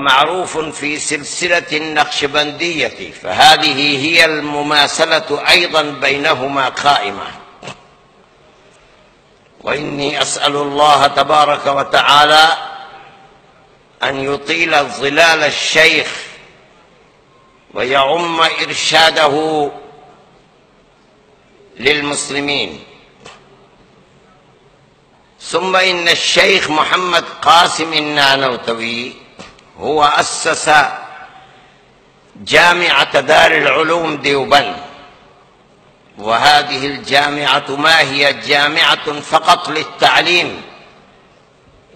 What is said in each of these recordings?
معروف في سلسلة النقشبندية، فهذه هي المماثلة أيضا بينهما قائمة. وإني أسأل الله تبارك وتعالى أن يطيل ظلال الشيخ ويعم إرشاده للمسلمين. ثم إن الشيخ محمد قاسم النانوتوي هو أسس جامعة دار العلوم ديوبند، وهذه الجامعة ما هي جامعة فقط للتعليم،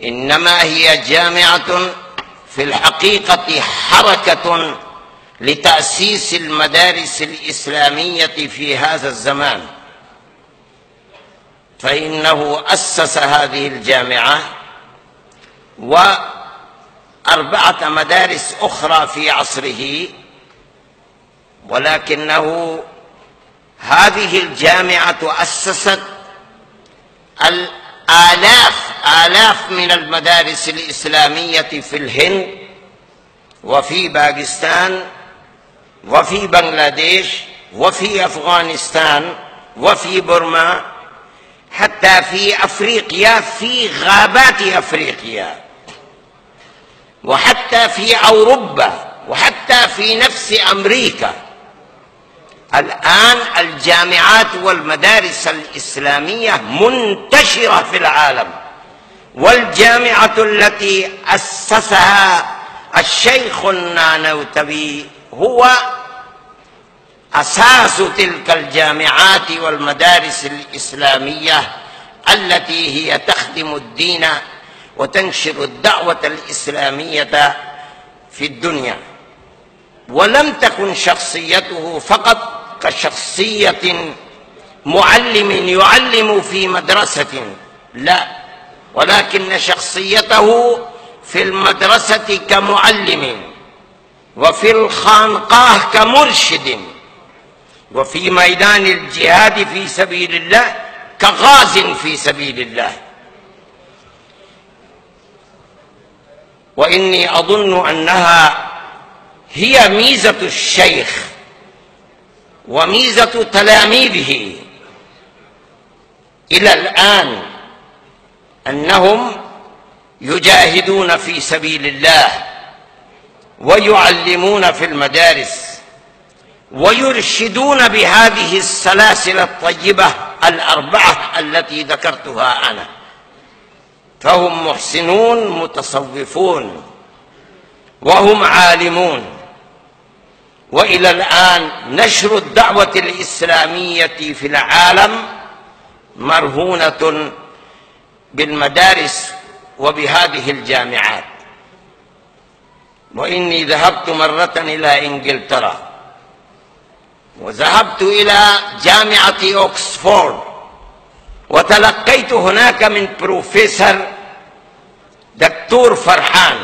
إنما هي جامعة في الحقيقة حركة لتأسيس المدارس الإسلامية في هذا الزمان. فإنه أسس هذه الجامعة و4 مدارس أخرى في عصره، ولكنه هذه الجامعة أسست آلاف من المدارس الإسلامية في الهند وفي باكستان وفي بنغلاديش وفي أفغانستان وفي بورما، حتى في أفريقيا، في غابات أفريقيا، وحتى في أوروبا، وحتى في نفس أمريكا. الآن الجامعات والمدارس الإسلامية منتشرة في العالم، والجامعة التي أسسها الشيخ النانوتوي هو أساس تلك الجامعات والمدارس الإسلامية التي هي تخدم الدين وتنشر الدعوة الإسلامية في الدنيا. ولم تكن شخصيته فقط كشخصية معلم يعلم في مدرسة، لا، ولكن شخصيته في المدرسة كمعلم، وفي الخانقاه كمرشد، وفي ميدان الجهاد في سبيل الله كغاز في سبيل الله. وإني أظن أنها هي ميزة الشيخ وميزة تلاميذه إلى الآن، أنهم يجاهدون في سبيل الله ويعلمون في المدارس ويرشدون بهذه السلاسل الطيبة 4 التي ذكرتها أنا. فهم محسنون متصوفون وهم عالمون. وإلى الآن نشر الدعوة الإسلامية في العالم مرهونة بالمدارس وبهذه الجامعات. وإني ذهبت مرة إلى إنجلترا، وذهبت إلى جامعة أوكسفورد، وتلقيت هناك من بروفيسور دكتور فرحان.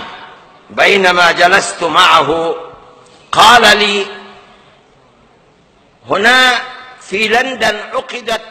بينما جلست معه قال لي: هنا في لندن عقدت